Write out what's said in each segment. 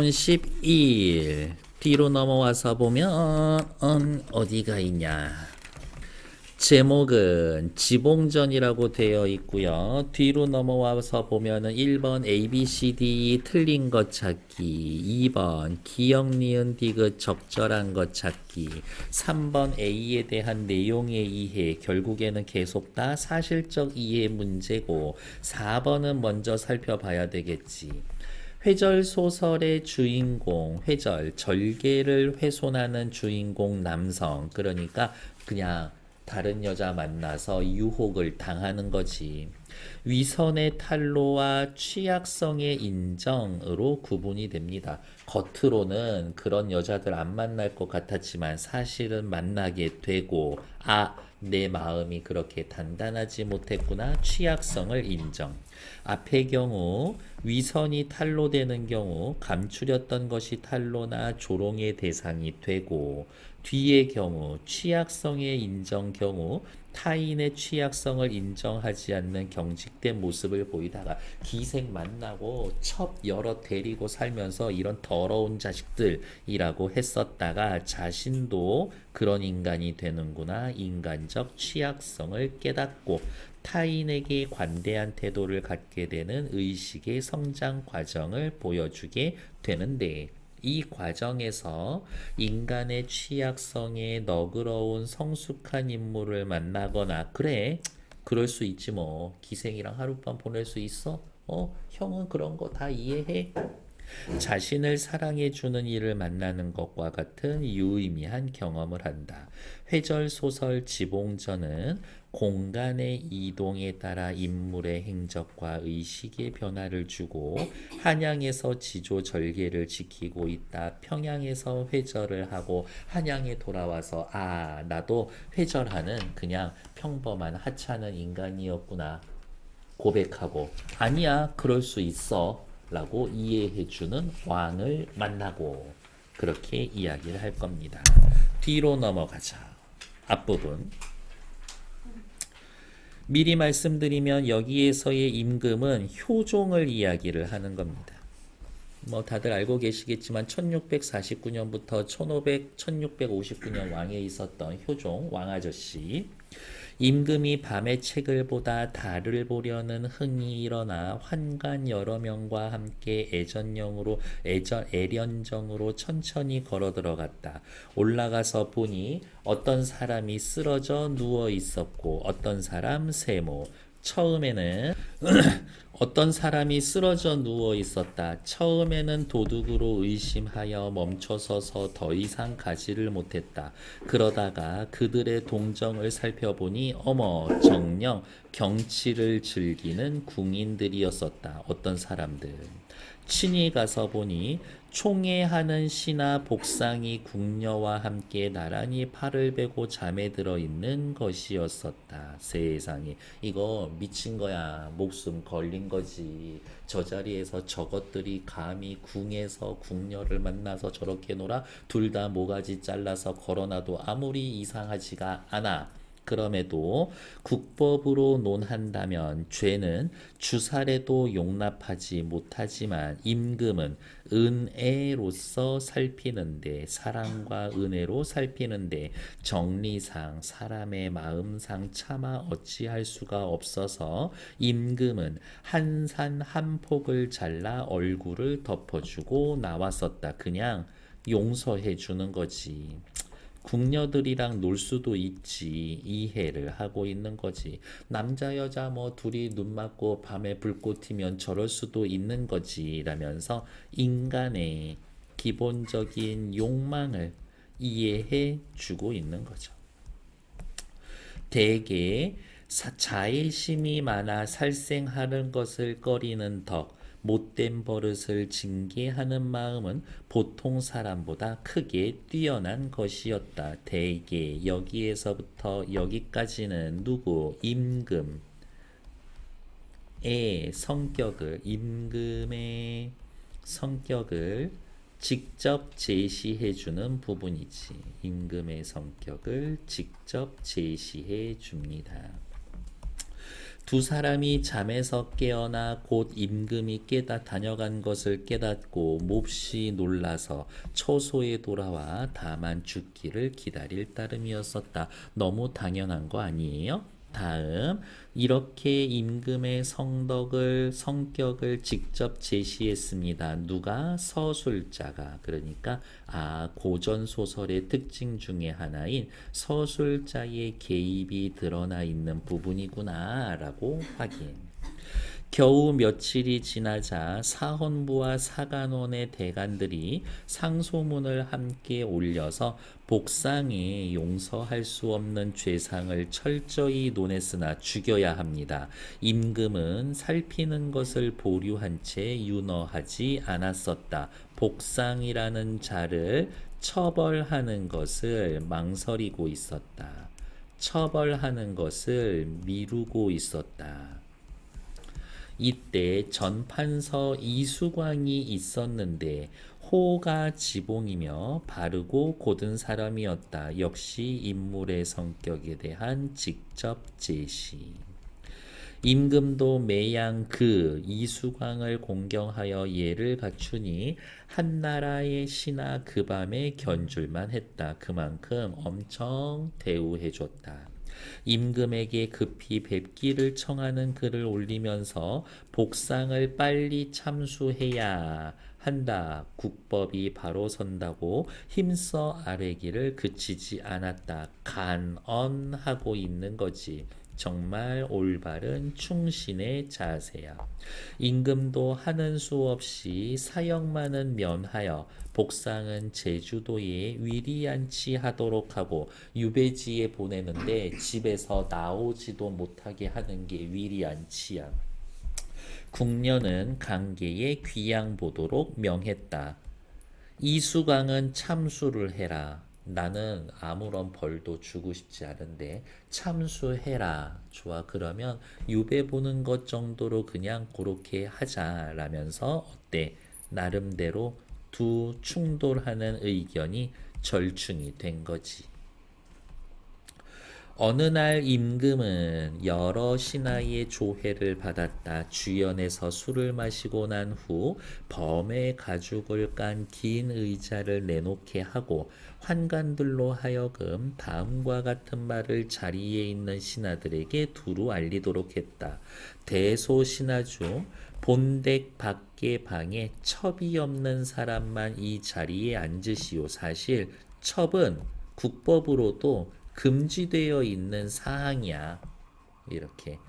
11 뒤로 넘어와서 보면 어디가 있냐. 제목은 지봉전이라고 되어 있고요. 뒤로 넘어와서 보면은 1번 ABCD 틀린 것 찾기, 2번 기역 니은 디귿 적절한 것 찾기, 3번 A에 대한 내용의 이해, 결국에는 계속 다 사실적 이해 문제고, 4번은 먼저 살펴봐야 되겠지. 회절 소설의 주인공, 회절, 절개를 훼손하는 주인공 남성. 그러니까 그냥 다른 여자 만나서 유혹을 당하는 거지. 위선의 탄로와 취약성의 인정으로 구분이 됩니다. 겉으로는 그런 여자들 안 만날 것 같았지만 사실은 만나게 되고, 내 마음이 그렇게 단단하지 못했구나. 취약성을 인정. 앞의 경우 위선이 탄로되는 경우 감추렸던 것이 탄로나 조롱의 대상이 되고, 뒤의 경우 취약성의 인정 경우 타인의 취약성을 인정하지 않는 경직된 모습을 보이다가 기생 만나고 첩 여러 데리고 살면서 이런 더러운 자식들이라고 했었다가 자신도 그런 인간이 되는구나. 인간적 취약성을 깨닫고 타인에게 관대한 태도를 갖게 되는 의식의 성장 과정을 보여주게 되는데, 이 과정에서 인간의 취약성에 너그러운 성숙한 인물을 만나거나, 그래 그럴 수 있지 뭐. 기생이랑 하룻밤 보낼 수 있어? 형은 그런 거 다 이해해. 자신을 사랑해주는 이를 만나는 것과 같은 유의미한 경험을 한다. 회절소설 지봉전은 공간의 이동에 따라 인물의 행적과 의식의 변화를 주고, 한양에서 지조절개를 지키고 있다 평양에서 회절을 하고 한양에 돌아와서 나도 회절하는 그냥 평범한 하찮은 인간이었구나 고백하고, 아니야 그럴 수 있어 라고 이해해주는 왕을 만나고, 그렇게 이야기를 할 겁니다. 뒤로 넘어가자. 앞부분 미리 말씀드리면 여기에서의 임금은 효종을 이야기를 하는 겁니다. 뭐 다들 알고 계시겠지만 1649년부터 1659년 왕에 있었던 효종 왕아저씨. 임금이 밤에 책을 보다 달을 보려는 흥이 일어나 환관 여러 명과 함께 애련정으로 천천히 걸어 들어갔다. 올라가서 보니 어떤 사람이 쓰러져 누워 있었고 어떤 사람 세모. 처음에는 어떤 사람이 쓰러져 누워 있었다. 처음에는 도둑으로 의심하여 멈춰서서 더 이상 가지를 못했다. 그러다가 그들의 동정을 살펴보니 어머 정녕 경치를 즐기는 궁인들이었었다. 어떤 사람들. 친히 가서 보니 총애하는 신하 복상이 궁녀와 함께 나란히 팔을 베고 잠에 들어 있는 것이었었다. 세상에, 이거 미친 거야. 목숨 걸린 거지. 저 자리에서 저것들이 감히 궁에서 궁녀를 만나서 저렇게 놀아? 둘 다 모가지 잘라서 걸어놔도 아무리 이상하지가 않아. 그럼에도 국법으로 논한다면 죄는 주살에도 용납하지 못하지만 임금은 은혜로서 살피는데, 사랑과 은혜로 살피는데 정리상 사람의 마음상 차마 어찌할 수가 없어서 임금은 한 산 한 폭을 잘라 얼굴을 덮어주고 나왔었다. 그냥 용서해 주는 거지. 궁녀들이랑 놀 수도 있지. 이해를 하고 있는 거지. 남자 여자 뭐 둘이 눈 맞고 밤에 불꽃 튀면 저럴 수도 있는 거지 라면서 인간의 기본적인 욕망을 이해해 주고 있는 거죠. 대개 자애심이 많아 살생하는 것을 꺼리는 덕, 못된 버릇을 징계하는 마음은 보통 사람보다 크게 뛰어난 것이었다. 대개 여기에서부터 여기까지는 누구? 임금의 성격을, 임금의 성격을 직접 제시해주는 부분이지. 임금의 성격을 직접 제시해 줍니다. 두 사람이 잠에서 깨어나 곧 임금이 다녀간 것을 깨닫고 몹시 놀라서 처소에 돌아와 다만 죽기를 기다릴 따름이었었다. 너무 당연한 거 아니에요? 다음, 이렇게 임금의 성격을 직접 제시했습니다. 누가? 서술자가. 그러니까 고전 소설의 특징 중에 하나인 서술자의 개입이 드러나 있는 부분이구나라고 확인. 겨우 며칠이 지나자 사헌부와 사간원의 대관들이 상소문을 함께 올려서 복상에 용서할 수 없는 죄상을 철저히 논했으나 죽여야 합니다. 임금은 살피는 것을 보류한 채 윤허하지 않았었다. 복상이라는 자를 처벌하는 것을 망설이고 있었다. 처벌하는 것을 미루고 있었다. 이때 전판서 이수광이 있었는데 호가 지봉이며 바르고 고든 사람이었다. 역시 인물의 성격에 대한 직접 제시. 임금도 매양 이수광을 공경하여 예를 갖추니 한나라의 신하 그 밤에 견줄만 했다. 그만큼 엄청 대우해줬다. 임금에게 급히 뵙기를 청하는 글을 올리면서 복상을 빨리 참수해야 한다. 국법이 바로 선다고 힘써 아뢰기를 그치지 않았다. 간언하고 있는 거지. 정말 올바른 충신의 자세야. 임금도 하는 수 없이 사형만은 면하여 복상은 제주도에 위리안치 하도록 하고 유배지에 보내는데 집에서 나오지도 못하게 하는 게 위리안치야. 궁녀는 강계에 귀양 보도록 명했다. 이수광은 참수를 해라. 나는 아무런 벌도 주고 싶지 않은데 참수해라. 좋아. 그러면 유배 보는 것 정도로 그냥 그렇게 하자라면서 어때? 나름대로 두 충돌하는 의견이 절충이 된 거지. 어느 날 임금은 여러 신하의 조회를 받았다. 주연에서 술을 마시고 난 후 범의 가죽을 깐 긴 의자를 내놓게 하고 환관들로 하여금 다음과 같은 말을 자리에 있는 신하들에게 두루 알리도록 했다. 대소신하 중 본댁 밖의 방에 첩이 없는 사람만 이 자리에 앉으시오. 사실 첩은 국법으로도 금지되어 있는 사항이야. 이렇게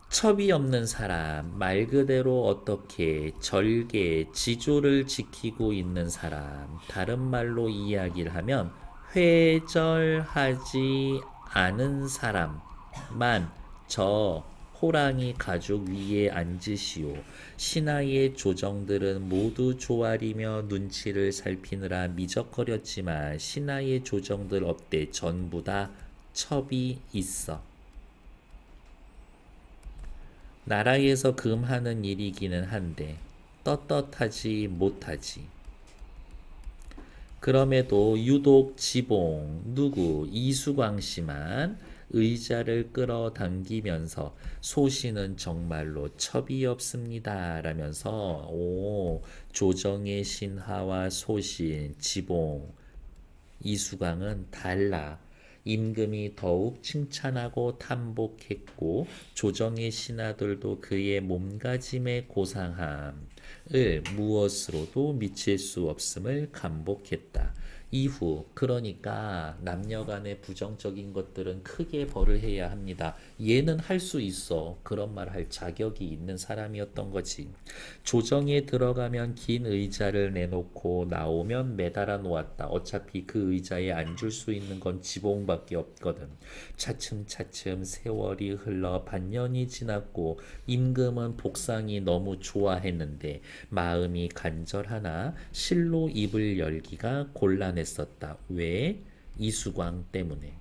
첩이 없는 사람, 말 그대로 어떻게 절개, 지조를 지키고 있는 사람, 다른 말로 이야기를 하면 회절하지 않은 사람만 저 호랑이 가죽 위에 앉으시오. 신하의 조정들은 모두 조아리며 눈치를 살피느라 미적거렸지만 신하의 조정들 없대. 전부 다 첩이 있어. 나라에서 금하는 일이기는 한데 떳떳하지 못하지. 그럼에도 유독 지봉 이수광 씨만 의자를 끌어당기면서 소신은 정말로 첩이 없습니다 라면서 조정의 신하와 소신, 지봉, 이수광은 달라. 임금이 더욱 칭찬하고 탐복했고 조정의 신하들도 그의 몸가짐의 고상함을 무엇으로도 미칠 수 없음을 감복했다. 이후 그러니까 남녀간의 부정적인 것들은 크게 벌을 해야 합니다. 얘는 할 수 있어. 그런 말 할 자격이 있는 사람이었던 거지. 조정에 들어가면 긴 의자를 내놓고 나오면 매달아 놓았다. 어차피 그 의자에 앉을 수 있는 건 지봉밖에 없거든. 차츰차츰 세월이 흘러 반년이 지났고 임금은 복상이 너무 좋아했는데 마음이 간절하나 실로 입을 열기가 곤란했었다. 왜? 이수광 때문에.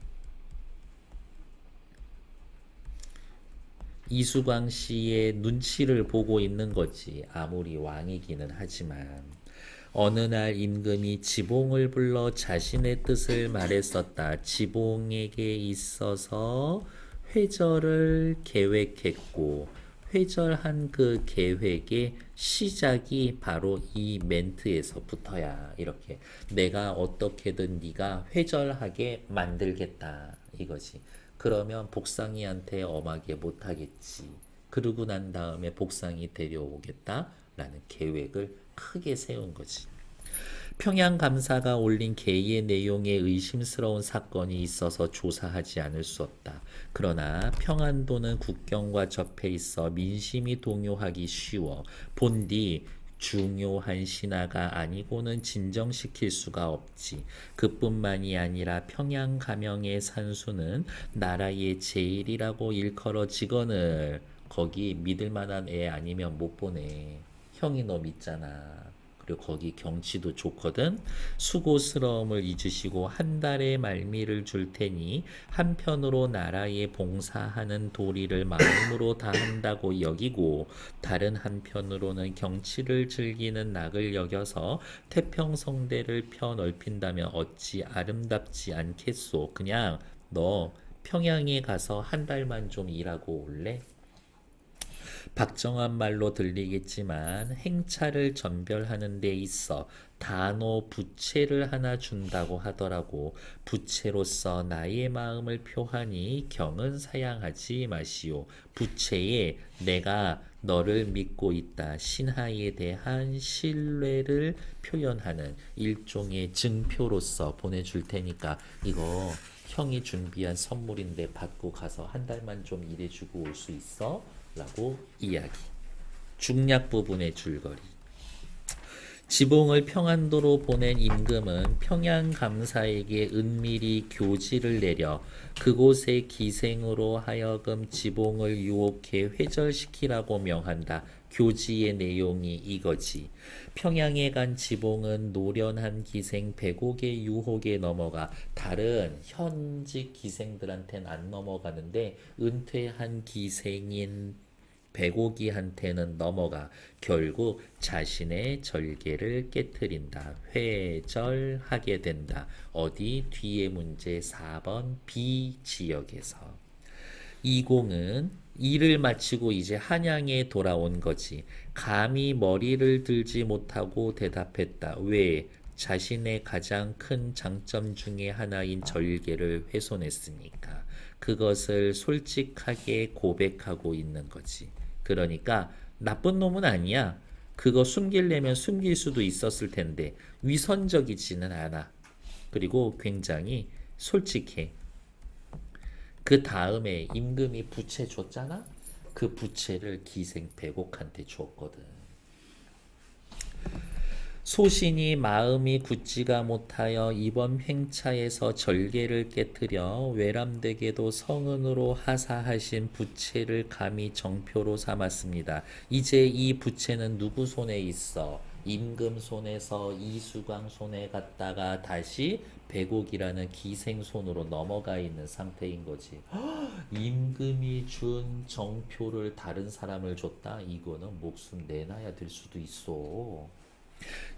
이수광 씨의 눈치를 보고 있는 거지. 아무리 왕이기는 하지만. 어느 날 임금이 지봉을 불러 자신의 뜻을 말했었다. 지봉에게 있어서 회절을 계획했고 회절한 그 계획의 시작이 바로 이 멘트에서부터야. 이렇게 내가 어떻게든 네가 회절하게 만들겠다 이거지. 그러면 복상이한테 엄하게 못하겠지. 그러고 난 다음에 복상이 데려오겠다라는 계획을 크게 세운 거지. 평양 감사가 올린 계의 내용에 의심스러운 사건이 있어서 조사하지 않을 수 없다. 그러나 평안도는 국경과 접해 있어 민심이 동요하기 쉬워 본디 중요한 신하가 아니고는 진정시킬 수가 없지. 그뿐만이 아니라 평양 가명의 산수는 나라의 제일이라고 일컬어지거늘 거기 믿을 만한 애 아니면 못 보내. 형이 너 믿잖아. 그리고 거기 경치도 좋거든. 수고스러움을 잊으시고 한 달의 말미를 줄 테니 한편으로 나라에 봉사하는 도리를 마음으로 다한다고 여기고 다른 한편으로는 경치를 즐기는 낙을 여겨서 태평성대를 펴 넓힌다면 어찌 아름답지 않겠소. 그냥 너 평양에 가서 한 달만 좀 일하고 올래? 박정한 말로 들리겠지만 행차를 전별하는 데 있어 단호 부채를 하나 준다고 하더라고. 부채로서 나의 마음을 표하니 경은 사양하지 마시오. 부채에 내가 너를 믿고 있다. 신하에 대한 신뢰를 표현하는 일종의 증표로서 보내줄 테니까 이거 형이 준비한 선물인데 받고 가서 한 달만 좀 일해주고 올 수 있어? 라고 이야기. 중략 부분의 줄거리. 지봉을 평안도로 보낸 임금은 평양 감사에게 은밀히 교지를 내려 그곳의 기생으로 하여금 지봉을 유혹해 회절시키라고 명한다. 교지의 내용이 이거지. 평양에 간 지봉은 노련한 기생 백옥의 유혹에 넘어가 다른 현직 기생들한테는 안 넘어가는데 은퇴한 기생인 백오기한테는 넘어가 결국 자신의 절개를 깨뜨린다. 회절하게 된다. 어디 뒤에 문제 4번 B 지역에서. 이공은 일을 마치고 이제 한양에 돌아온 거지. 감히 머리를 들지 못하고 대답했다. 왜? 자신의 가장 큰 장점 중에 하나인 절개를 훼손했으니까. 그것을 솔직하게 고백하고 있는 거지. 그러니까 나쁜 놈은 아니야. 그거 숨기려면 숨길 수도 있었을 텐데 위선적이지는 않아. 그리고 굉장히 솔직해. 그 다음에 임금이 부채 줬잖아? 그 부채를 기생 백옥한테 줬거든. 소신이 마음이 굳지가 못하여 이번 횡차에서 절개를 깨뜨려 외람되게도 성은으로 하사하신 부채를 감히 정표로 삼았습니다. 이제 이 부채는 누구 손에 있어? 임금 손에서 이수광 손에 갔다가 다시 백옥이라는 기생 손으로 넘어가 있는 상태인 거지. 임금이 준 정표를 다른 사람을 줬다? 이거는 목숨 내놔야 될 수도 있어.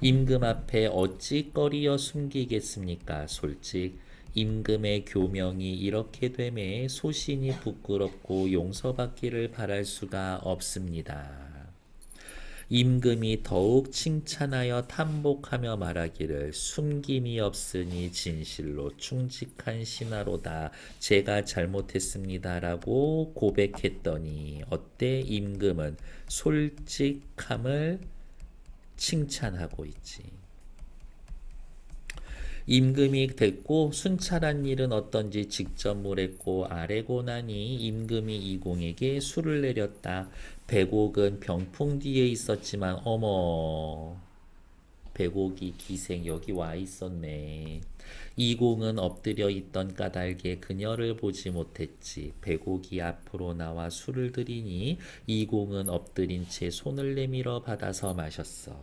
임금 앞에 어찌 꺼리어 숨기겠습니까? 솔직 임금의 교명이 이렇게 되매 소신이 부끄럽고 용서받기를 바랄 수가 없습니다. 임금이 더욱 칭찬하여 탐복하며 말하기를 숨김이 없으니 진실로 충직한 신하로다. 제가 잘못했습니다라고 고백했더니 어때? 임금은 솔직함을 칭찬하고 있지. 임금이 됐고 순찰한 일은 어떤지 직접 물었고 아뢰고 나니 임금이 이공에게 술을 내렸다. 백옥은 병풍 뒤에 있었지만 어머 백옥이 기생 여기 와 있었네. 이공은 엎드려 있던 까닭에 그녀를 보지 못했지. 백옥이 앞으로 나와 술을 들이니 이공은 엎드린 채 손을 내밀어 받아서 마셨어.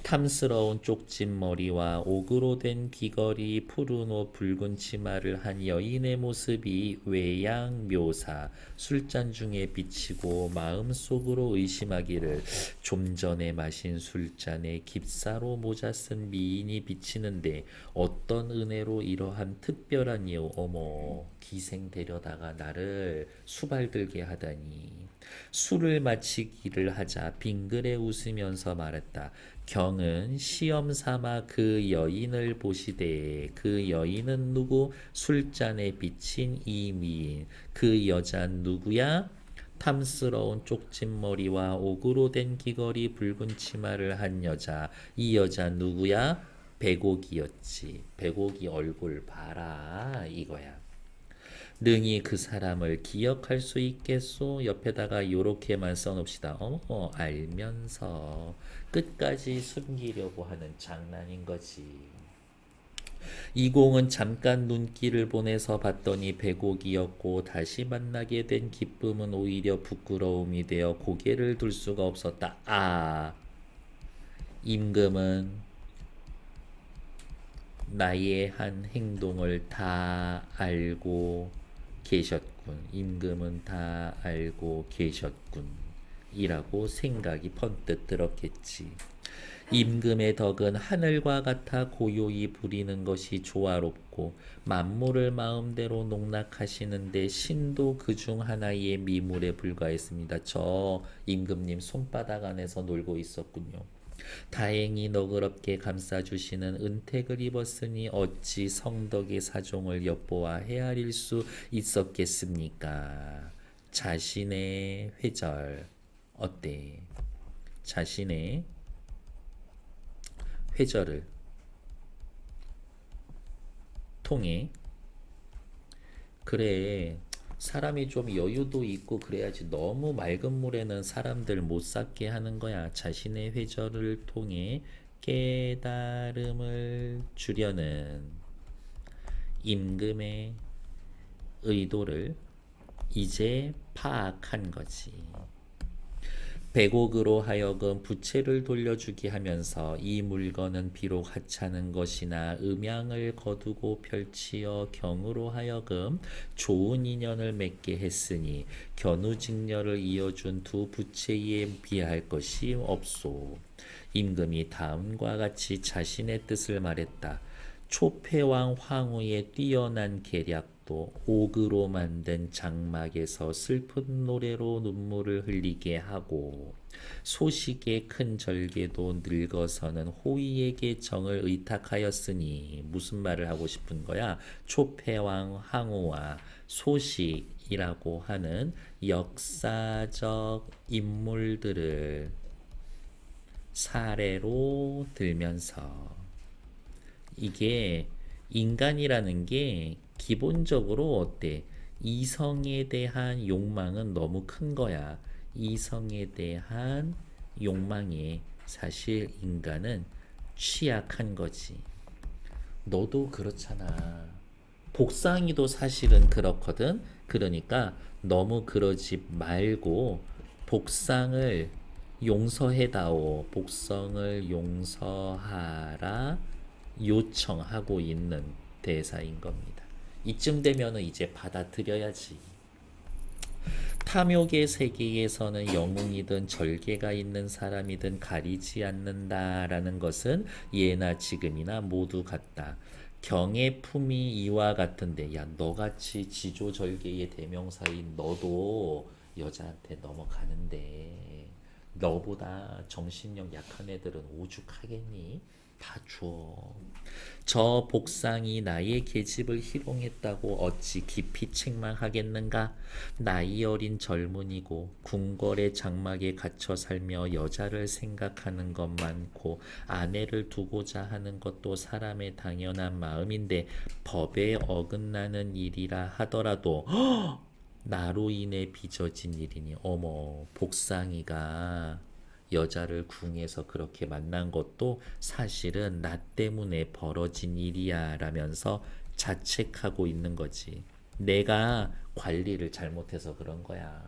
탐스러운 쪽진 머리와 옥으로 된 귀걸이 푸른 옷 붉은 치마를 한 여인의 모습이 외양 묘사 술잔 중에 비치고 마음속으로 의심하기를 좀 전에 마신 술잔에 깁사로 모자 쓴 미인이 비치는데 어떤 은혜로 이러한 특별한 예우 어머 기생 데려다가 나를 수발들게 하다니 술을 마치기를 하자 빙그레 웃으면서 말했다. 경은 시험 삼아 그 여인을 보시되 그 여인은 누구? 술잔에 비친 이 미인. 그 여잔 누구야? 탐스러운 쪽진 머리와 옥으로 된 귀걸이 붉은 치마를 한 여자. 이 여자 누구야? 백옥이었지. 백옥이 얼굴 봐라 이거야. 능히 그 사람을 기억할 수 있겠소? 옆에다가 요렇게만 써놓읍시다. 알면서 끝까지 숨기려고 하는 장난인 거지. 이공은 잠깐 눈길을 보내서 봤더니 백옥이었고 다시 만나게 된 기쁨은 오히려 부끄러움이 되어 고개를 들 수가 없었다. 임금은 나의 한 행동을 다 알고 계셨군. 임금은 다 알고 계셨군. 이라고 생각이 번뜩 들었겠지. 임금의 덕은 하늘과 같아 고요히 부리는 것이 조화롭고 만물을 마음대로 농락하시는데 신도 그중 하나의 미물에 불과했습니다. 저 임금님 손바닥 안에서 놀고 있었군요. 다행히 너그럽게 감싸주시는 은택을 입었으니 어찌 성덕의 사종을 엿보아 헤아릴 수 있었겠습니까? 자신의 회절 어때? 자신의 회절을 통해 그래 사람이 좀 여유도 있고 그래야지 너무 맑은 물에는 사람들 못 삭게 하는 거야. 자신의 회절을 통해 깨달음을 주려는 임금의 의도를 이제 파악한 거지. 백옥으로 하여금 부채를 돌려주게 하면서 이 물건은 비록 하찮은 것이나 음양을 거두고 펼치어 경으로 하여금 좋은 인연을 맺게 했으니 견우직녀를 이어준 두 부채에 비할 것이 없소. 임금이 다음과 같이 자신의 뜻을 말했다. 초패왕 황후의 뛰어난 계략도 옥으로 만든 장막에서 슬픈 노래로 눈물을 흘리게 하고 소식의 큰 절개도 늙어서는 호의에게 정을 의탁하였으니 무슨 말을 하고 싶은 거야? 초패왕 황후와 소식이라고 하는 역사적 인물들을 사례로 들면서 이게 인간이라는 게 기본적으로 어때? 이성에 대한 욕망은 너무 큰 거야. 이성에 대한 욕망에 사실 인간은 취약한 거지. 너도 그렇잖아. 복상이도 사실은 그렇거든. 그러니까 너무 그러지 말고 복상을 용서해다오. 복성을 용서하라. 요청하고 있는 대사인 겁니다. 이쯤 되면은 이제 받아들여야지. 탐욕의 세계에서는 영웅이든 절개가 있는 사람이든 가리지 않는다라는 것은 예나 지금이나 모두 같다. 경의 품이 이와 같은데 야 너같이 지조절개의 대명사인 너도 여자한테 넘어가는데 너보다 정신력 약한 애들은 오죽하겠니? 다 줘. 저 복상이 나의 계집을 희롱했다고 어찌 깊이 책망하겠는가? 나이 어린 젊은이고 궁궐의 장막에 갇혀 살며 여자를 생각하는 것 많고 아내를 두고자 하는 것도 사람의 당연한 마음인데 법에 어긋나는 일이라 하더라도 나로 인해 빚어진 일이니 어머 복상이가 여자를 궁에서 그렇게 만난 것도 사실은 나 때문에 벌어진 일이야 라면서 자책하고 있는 거지. 내가 관리를 잘못해서 그런 거야.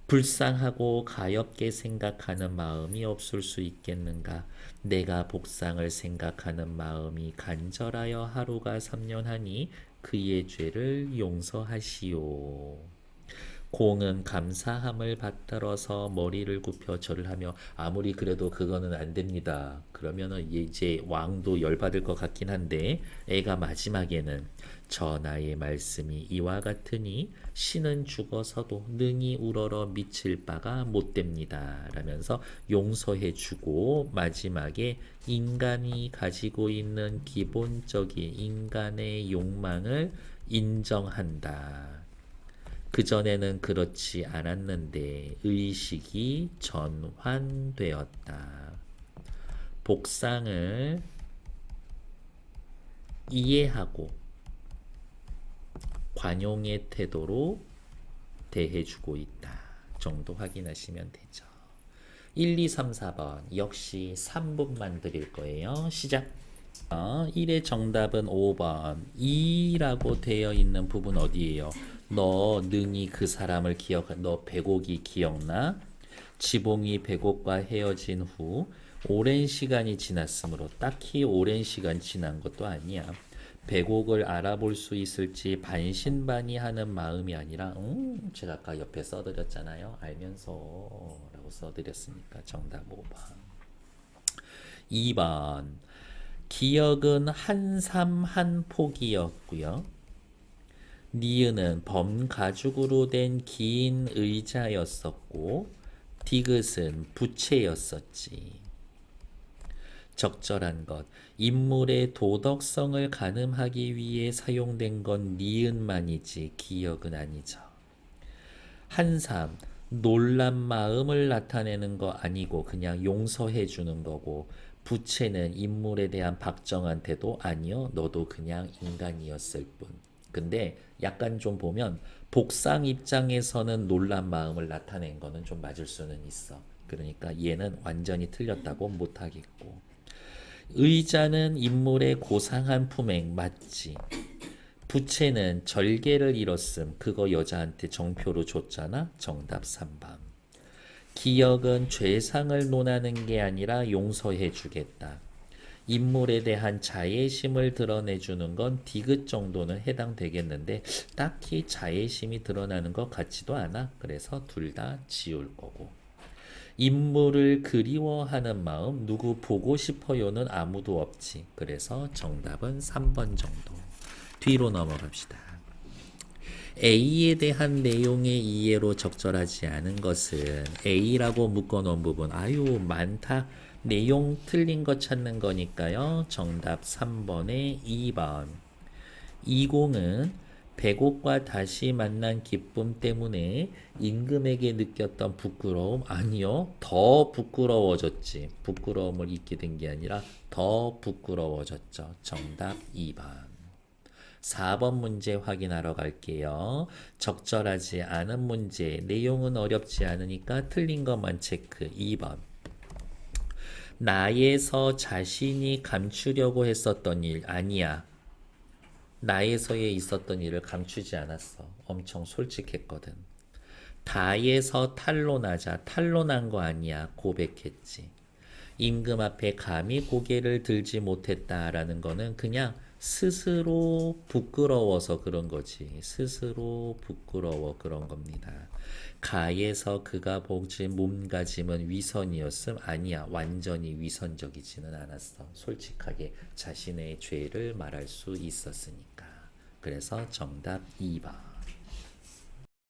불쌍하고 가엾게 생각하는 마음이 없을 수 있겠는가? 내가 복상을 생각하는 마음이 간절하여 하루가 3년하니 그의 죄를 용서하시오. 공은 감사함을 받들어서 머리를 굽혀 절을 하며 아무리 그래도 그거는 안 됩니다. 그러면은 이제 왕도 열받을 것 같긴 한데 애가 마지막에는 전하의 말씀이 이와 같으니 신은 죽어서도 능히 우러러 미칠 바가 못 됩니다. 라면서 용서해 주고 마지막에 인간이 가지고 있는 기본적인 인간의 욕망을 인정한다. 그전에는 그렇지 않았는데 의식이 전환되었다. 복상을 이해하고 관용의 태도로 대해주고 있다. 정도 확인하시면 되죠. 1, 2, 3, 4번 역시 3분만 드릴 거예요. 시작. 1의 정답은 5번. 2라고 되어 있는 부분 어디예요? 너 능히 그 사람을 너 백옥이 기억나? 지봉이 백옥과 헤어진 후 오랜 시간이 지났으므로 딱히 오랜 시간 지난 것도 아니야. 백옥을 알아볼 수 있을지 반신반의하는 마음이 아니라 제가 아까 옆에 써드렸잖아요. 알면서 라고 써드렸으니까 정답 5번. 2번 기억은 한삼 한 폭이었고요. 니은은 범가죽으로 된 긴 의자였었고 디귿은 부채였었지. 적절한 것. 인물의 도덕성을 가늠하기 위해 사용된 건 니은만이지 기억은 아니죠. 한삼, 놀란 마음을 나타내는 거 아니고 그냥 용서해 주는 거고 부채는 인물에 대한 박정한 태도 아니요. 너도 그냥 인간이었을 뿐. 근데 약간 좀 보면 복상 입장에서는 놀란 마음을 나타낸 거는 좀 맞을 수는 있어. 그러니까 얘는 완전히 틀렸다고 못하겠고 의자는 인물의 고상한 품행 맞지. 부채는 절개를 잃었음. 그거 여자한테 정표로 줬잖아. 정답 3번. 기억은 죄상을 논하는 게 아니라 용서해 주겠다. 인물에 대한 자애심을 드러내주는 건 디귿 정도는 해당되겠는데 딱히 자애심이 드러나는 것 같지도 않아. 그래서 둘 다 지울 거고. 인물을 그리워하는 마음, 누구 보고 싶어요는 아무도 없지. 그래서 정답은 3번 정도. 뒤로 넘어갑시다. A에 대한 내용의 이해로 적절하지 않은 것은 A라고 묶어놓은 부분 아유 많다. 내용 틀린 거 찾는 거니까요. 정답 3번에 2번. 20은 백옥과 다시 만난 기쁨 때문에 임금에게 느꼈던 부끄러움 아니요. 더 부끄러워졌지. 부끄러움을 잊게 된 게 아니라 더 부끄러워졌죠. 정답 2번. 4번 문제 확인하러 갈게요. 적절하지 않은 문제, 내용은 어렵지 않으니까 틀린 것만 체크. 2번. 나에서 자신이 감추려고 했었던 일 아니야. 나에서에 있었던 일을 감추지 않았어. 엄청 솔직했거든. 다에서 탄로나자. 탄로난 거 아니야. 고백했지. 임금 앞에 감히 고개를 들지 못했다라는 거는 그냥 스스로 부끄러워서 그런 거지. 스스로 부끄러워 그런 겁니다. 가에서 그가 보진 몸가짐은 위선이었음? 아니야. 완전히 위선적이지는 않았어. 솔직하게 자신의 죄를 말할 수 있었으니까. 그래서 정답 2번.